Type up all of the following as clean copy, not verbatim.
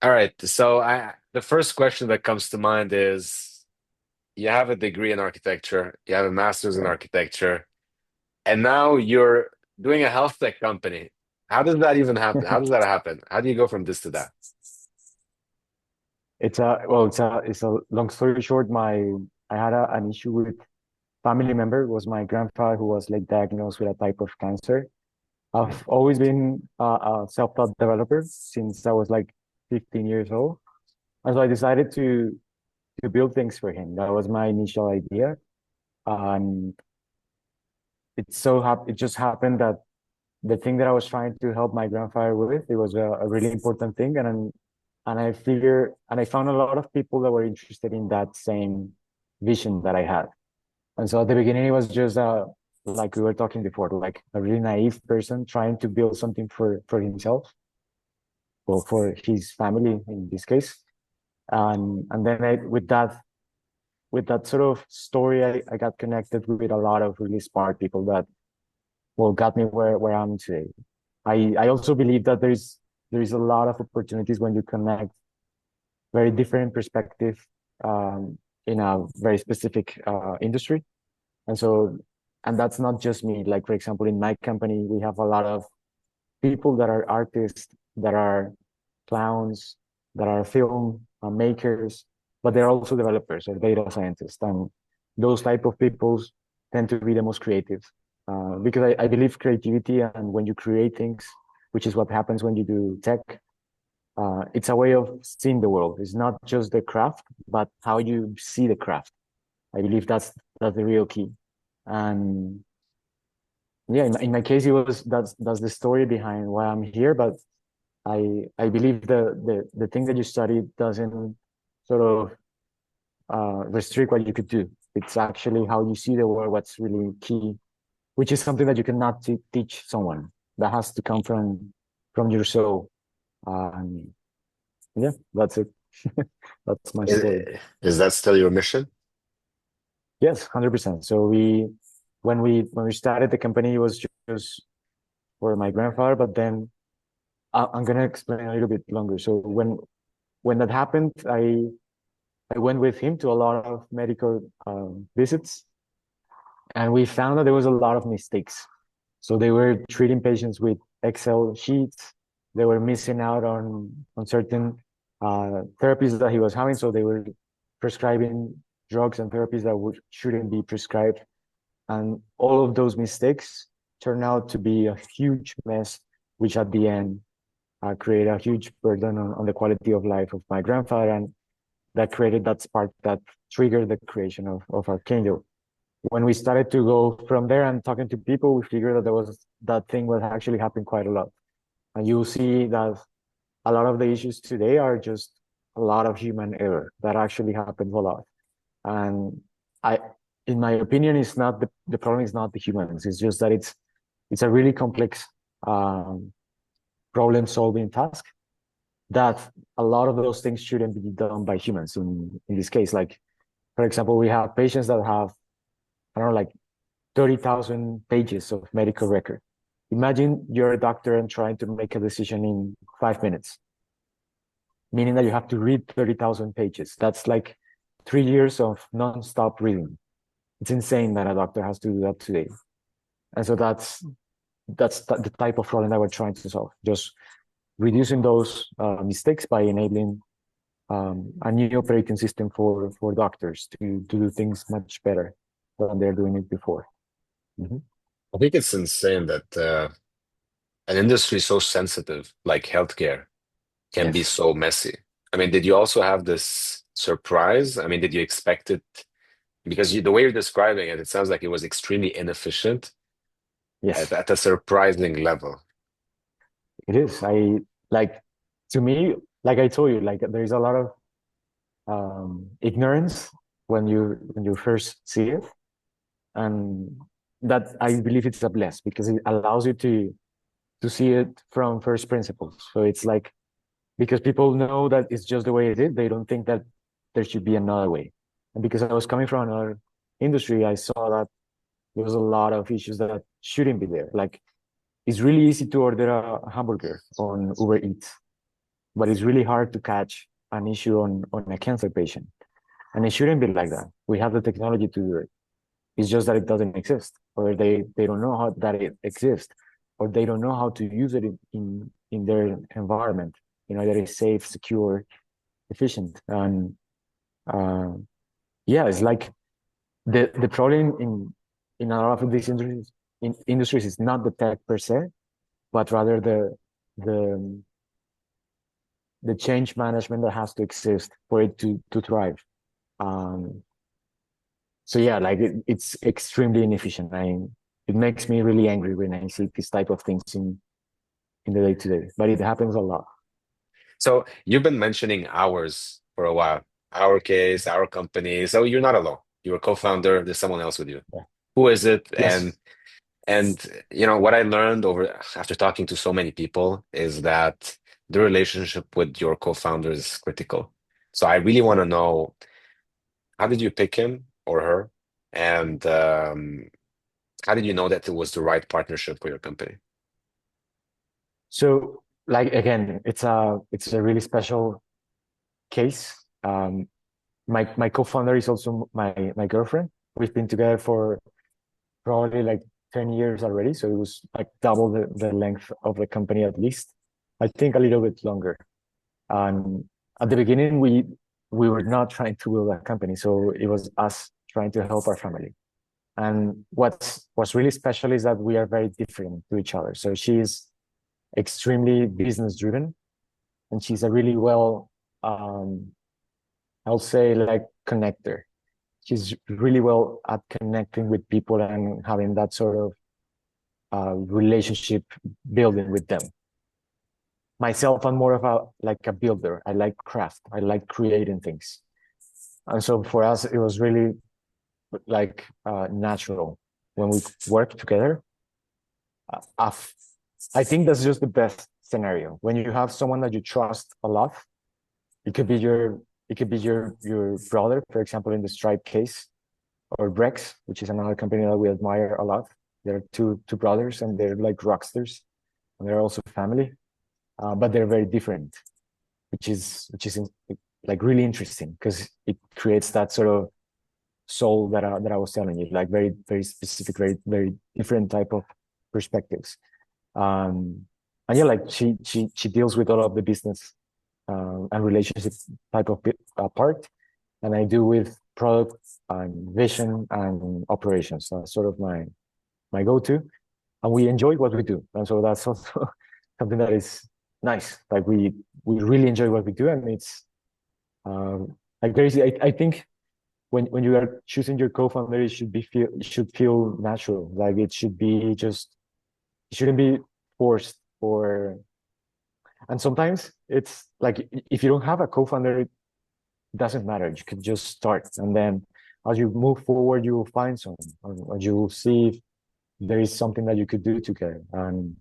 All right. The first question that comes to mind is you have a degree in architecture, you have a master's in Right. architecture, and now you're doing a health tech company. How does that even happen? How does that happen? How do you go from this to that? It's a long story short. I had an issue with family member. It was my grandfather who was like diagnosed with a type of cancer. I've always been a self-taught developer since I was like 15 years old, and so I decided to build things for him. That was my initial idea, and it just happened that the thing that I was trying to help my grandfather with, it was a really important thing. And I found a lot of people that were interested in that same vision that I had. And so at the beginning, it was just like we were talking before, like a really naive person trying to build something for himself, or for his family in this case. And then with that sort of story, I got connected with a lot of really smart people that got me where I'm today. I also believe that there is a lot of opportunities when you connect very different perspective in a very specific industry. And so, and that's not just me. Like, for example, in my company, we have a lot of people that are artists, that are clowns, that are film makers, but they're also developers or data scientists. And those type of people tend to be the most creative because I believe creativity and when you create things, which is what happens when you do tech, it's a way of seeing the world. It's not just the craft, but how you see the craft. I believe that's the real key. And yeah, in my case, it was that's the story behind why I'm here. But I believe the thing that you study doesn't sort of restrict what you could do. It's actually how you see the world, what's really key, which is something that you cannot teach someone. That has to come from your soul. Um, yeah, that's it. That's my story. Is that still your mission? Yes, 100%. So when we started the company, it was just for my grandfather, but then I'm gonna explain a little bit longer. So when that happened, I went with him to a lot of medical visits, and we found that there was a lot of mistakes. So they were treating patients with Excel sheets. They were missing out on certain therapies that he was having. So they were prescribing drugs and therapies that shouldn't be prescribed. And all of those mistakes turned out to be a huge mess, which at the end created a huge burden on the quality of life of my grandfather. And that created that spark that triggered the creation of Archangel. When we started to go from there and talking to people, we figured that there was that thing was actually happening quite a lot. And you'll see that a lot of the issues today are just a lot of human error that actually happens a lot. And I, in my opinion, it's not the problem is not the humans. It's just that it's a really complex um, problem solving task that a lot of those things shouldn't be done by humans in this case. Like, for example, we have patients that have, I don't know, like 30,000 pages of medical record. Imagine you're a doctor and trying to make a decision in 5 minutes, meaning that you have to read 30,000 pages. That's like 3 years of nonstop reading. It's insane that a doctor has to do that today. And so that's the type of problem that we're trying to solve. Just reducing those mistakes by enabling a new operating system for doctors to do things much better than they're doing it before. Mhm. I think it's insane that an industry so sensitive like healthcare can be Yes. so messy. I mean, did you also have this surprise? I mean, did you expect it? Because the way you're describing it, it sounds like it was extremely inefficient Yes, at a surprising level. it is. I like to me, like I told you, like there's a lot of ignorance when you first see it, and that I believe it's a bless because it allows you to see it from first principles. So it's like because people know that it's just the way it is, they don't think that there should be another way. And because I was coming from another industry, I saw that there was a lot of issues that shouldn't be there. Like it's really easy to order a hamburger on Uber Eats, but it's really hard to catch an issue on a cancer patient. And it shouldn't be like that. We have the technology to do it. It's just that it doesn't exist, or they don't know how that it exists, or they don't know how to use it in their environment. That is safe, secure, efficient. And uh, yeah, it's like the problem in a lot of these industries is not the tech per se, but rather the the change management that has to exist for it to thrive. Um, so yeah, like it's extremely inefficient. It makes me really angry when I see this type of things in the day to day, but it happens a lot. So you've been mentioning ours for a while, our case, our company. So you're not alone. You're a co-founder. There's someone else with you. Yeah. Who is it? And Yes. and what I learned over after talking to so many people is that the relationship with your co-founder is critical. So I really want Yeah. to know, how did you pick him or her? And how did you know that it was the right partnership for your company? So like again, it's a really special case. My co-founder is also my girlfriend. We've been together for probably like 10 years already. So it was like double the length of the company at least. I think a little bit longer. And at the beginning, we were not trying to build a company. So it was us trying to help our family. And what's really special is that we are very different to each other. So she's extremely business driven, and she's a really well, I'll say like connector. She's really well at connecting with people and having that sort of relationship building with them. Myself, I'm more of a builder. I like craft. I like creating things. And so for us, it was really like natural when we work together. Uh, I think that's just the best scenario when you have someone that you trust a lot. It could be your brother, for example, in the Stripe case, or Brex, which is another company that we admire a lot. They're two brothers, and they're like rockstars, and they're also family, but they're very different, which is like really interesting because it creates that sort of soul that I was telling you, like very very specific, very very different type of perspectives. Um, and yeah, like she deals with all of the business and relationship type of part, and I do with product and vision and operations. That's sort of my go-to, and we enjoy what we do, and so that's also something that is nice. Like we really enjoy what we do, and it's like crazy. I think when you are choosing your co-founder, it should feel natural. Like it should be just it shouldn't be forced or. And sometimes it's like if you don't have a co-founder, it doesn't matter. You can just start, and then as you move forward, you will find someone, or you will see if there is something that you could do together. And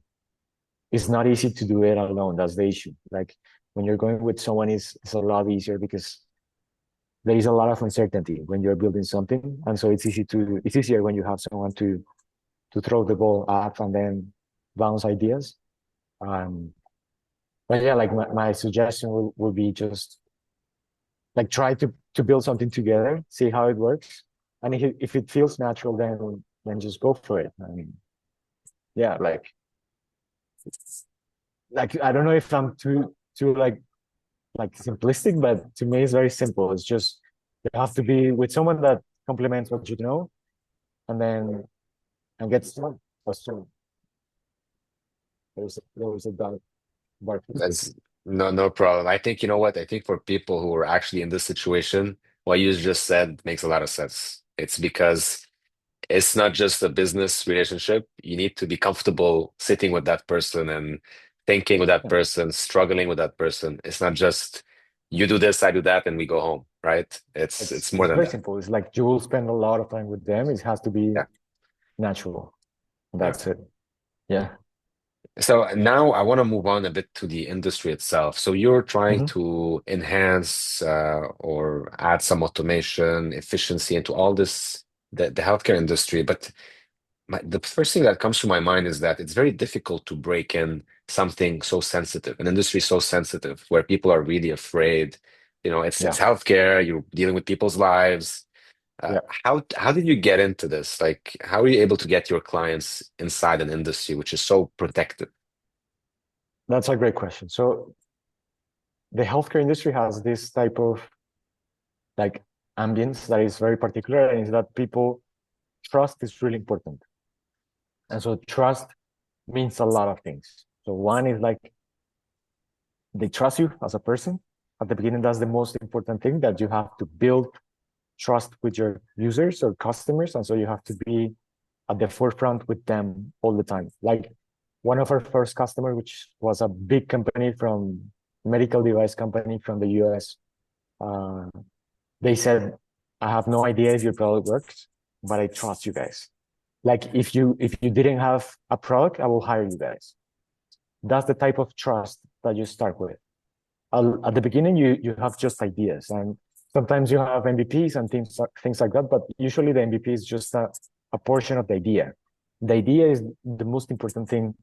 it's not easy to do it alone. That's the issue. Like when you're going with someone, it's a lot easier because there is a lot of uncertainty when you're building something, and so it's easier when you have someone to throw the ball at and then bounce ideas. Um, but yeah, like my suggestion would be just like try to build something together, see how it works, and if it feels natural, then just go for it. I mean, yeah, like I don't know if I'm too like simplistic, but to me it's very simple. It's just you have to be with someone that complements what you know, and then and get started. There's a dog barking. That's no problem. I think you know what? I think for people who are actually in this situation, what you just said makes a lot of sense. It's because it's not just a business relationship. You need to be comfortable sitting with that person and thinking with that Yeah. person, struggling with that person. It's not just you do this, I do that, and we go home, right? It's more It's than very that. simple. It's like you will spend a lot of time with them. It has to be Yeah. natural. Yeah. That's it. Yeah. So now I want to move on a bit to the industry itself. So you're trying Hmm. to enhance or add some automation, efficiency into all this, the healthcare industry. But the first thing that comes to my mind is that it's very difficult to break in something so sensitive, an industry so sensitive, where people are really afraid. You know, it's Yeah, healthcare. You're dealing with people's lives. Uh, yeah, how did you get into this? Like, how are you able to get your clients inside an industry which is so protected? that's a great question. So the healthcare industry has this type of like ambience that is very particular, and is that people trust is really important. And so trust means a lot of things. So one is like they trust you as a person. At the beginning, that's the most important thing, that you have to build trust with your users or customers. And so you have to be at the forefront with them all the time. Like one of our first customer, which was a big company from medical device company from the US, uh, they said, I have no idea if your product works, but I trust you guys. Like if you didn't have a product, I will hire you guys. That's the type of trust that you start with. At the beginning, you have just ideas, and sometimes you have MVPs and things like that. But usually, the MVP is just a portion of the idea. The idea is the most important thing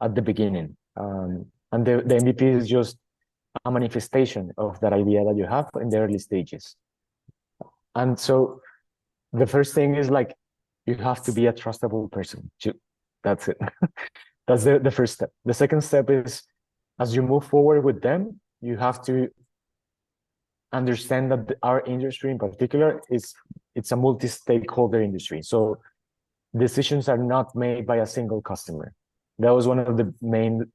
at the beginning, and the MVP is just a manifestation of that idea that you have in the early stages. And so the first thing is like you have to be a trustable person. That's it. That's the first step. The second step is as you move forward with them, you have to understand that our industry in particular is it's a multi-stakeholder industry. So decisions are not made by a single customer. That was one of the main,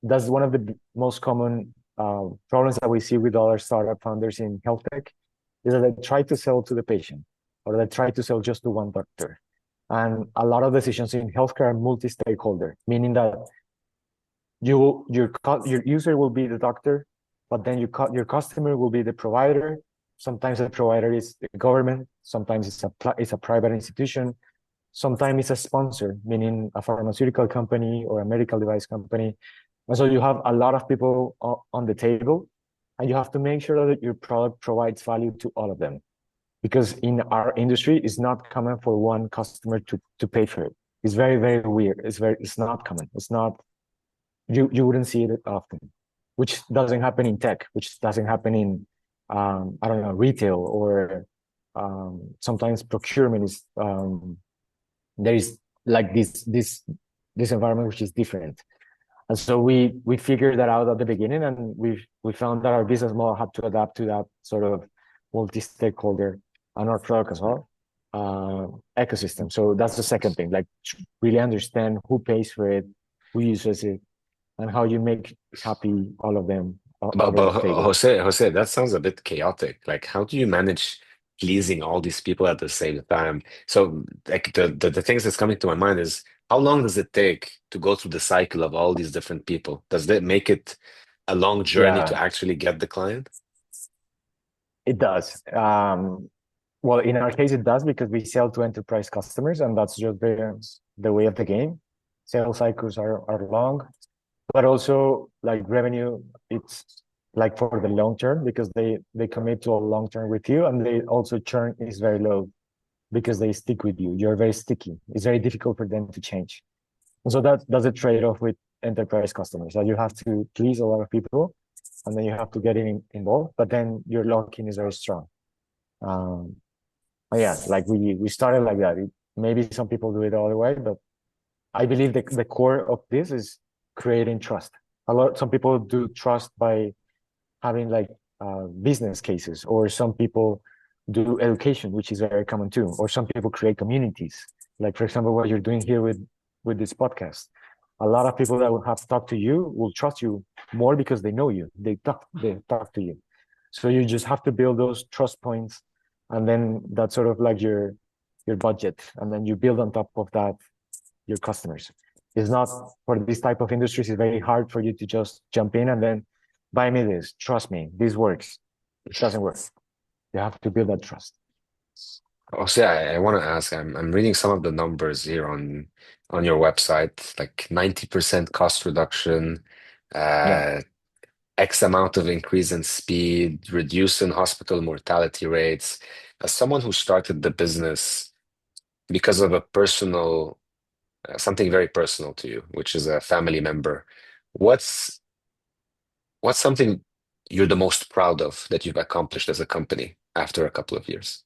that's one of the most common problems that we see with all our startup founders in health tech, is that they try to sell to the patient or they try to sell just to one doctor. And a lot of decisions in healthcare are multi-stakeholder, meaning that your user will be the doctor, but then your customer will be the provider. Sometimes the provider is the government, sometimes it's a private institution, sometimes it's a sponsor, meaning a pharmaceutical company or a medical device company. And so you have a lot of people on the table, and you have to make sure that your product provides value to all of them. Because in our industry, it's not common for one customer to pay for it. It's very, very weird. It's not common. It's not, you wouldn't see it often, which doesn't happen in tech, which doesn't happen in I don't know, retail, or sometimes procurement is there is like this environment which is different. And so we figured that out at the beginning, and we found that our business model had to adapt to that sort of multi-stakeholder and our product as well uh, ecosystem. So that's the second thing, like really understand who pays for it, who uses it, and how you make happy all of them over But the table. Jose, that sounds a bit chaotic. Like, how do you manage pleasing all these people at the same time? So, like, the things that's coming to my mind is how long does it take to go through the cycle of all these different people? Does that make it a long journey to Yeah, actually get the client? it does. Well, in our case, it does because we sell to enterprise customers, and that's just the way of the game. Sales cycles are long, but also like revenue, it's like for the long term because they commit to a long term with you, and they also churn is very low because they stick with you. You're very sticky. It's very difficult for them to change. And so that's a trade-off with enterprise customers, that you have to please a lot of people, and then you have to get involved, but then your lock-in is very strong. Um, yeah, like we started like that. Maybe some people do it the other way, but I believe the core of this is creating trust. Some people do trust by having like business cases, or some people do education, which is very common too, or some people create communities. Like for example, what you're doing here with this podcast. A lot of people that will have talked to you will trust you more because they know you. They talk to you. So you just have to build those trust points, and then that's sort of like your budget, and then you build on top of that your customers. It's not, for this type of industries, it's very hard for you to just jump in and then buy me this, trust me, this works. It doesn't work. You have to build that trust. Jose, I want to ask, I'm reading some of the numbers here on your website, like 90% cost reduction, Yeah. uh, X amount of increase in speed, reduce in hospital mortality rates. As someone who started the business because of a personal, something very personal to you, which is a family member What's what's something you're the most proud of that you've accomplished as a company after a couple of years?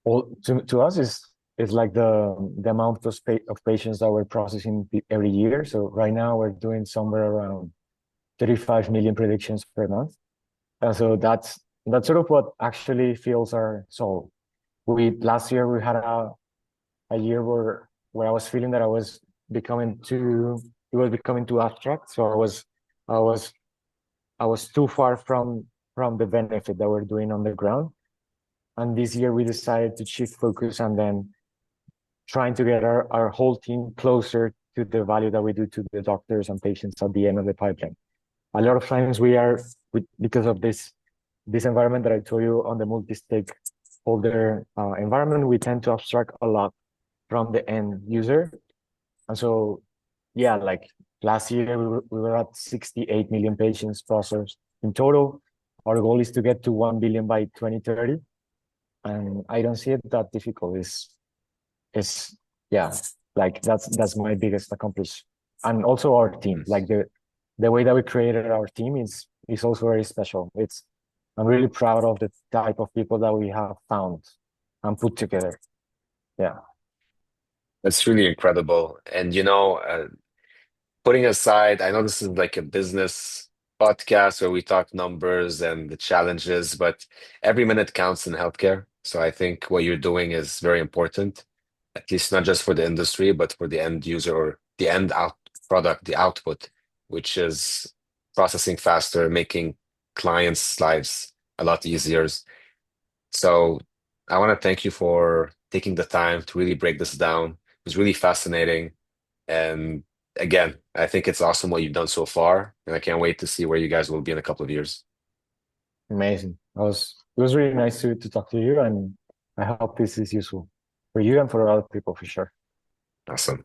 Well, to us is like the amount of patients that we're processing every year. So right now we're doing somewhere around 35 million predictions per month. And so that's sort of what actually fuels our soul. We last year we had a year where I was feeling that becoming too it was becoming too abstract. So I was I was too far from the benefit that we're doing on the ground. And this year we decided to shift focus and then trying to get our whole team closer to the value that we do to the doctors and patients at the end of the pipeline. A lot of times because of this environment that I told you on the multi-stakeholder environment, we tend to abstract a lot from the end user. And so, yeah, like last year we were at 68 million patients processed in total. Our goal is to get to 1 billion by 2030. And I don't see it that difficult. Is yeah, like that's my biggest accomplishment. And also our team, Mm. like the way that we created our team is also very special. I'm really proud of the type of people that we have found and put together. Yeah, That's really incredible. And putting aside, I know this is like a business podcast where we talk numbers and the challenges, but every minute counts in healthcare. So I think what you're doing is very important, at least not just for the industry, but for the end user or the end out product, the output, which is processing faster, making clients' lives a lot easier. So I want to thank you for taking the time to really break this down. It was really fascinating. And again, I think it's awesome what you've done so far, and I can't wait to see where you guys will be in a couple of years. amazing. It was really nice to talk to you, and I hope this is useful for you and for other people for sure. Awesome.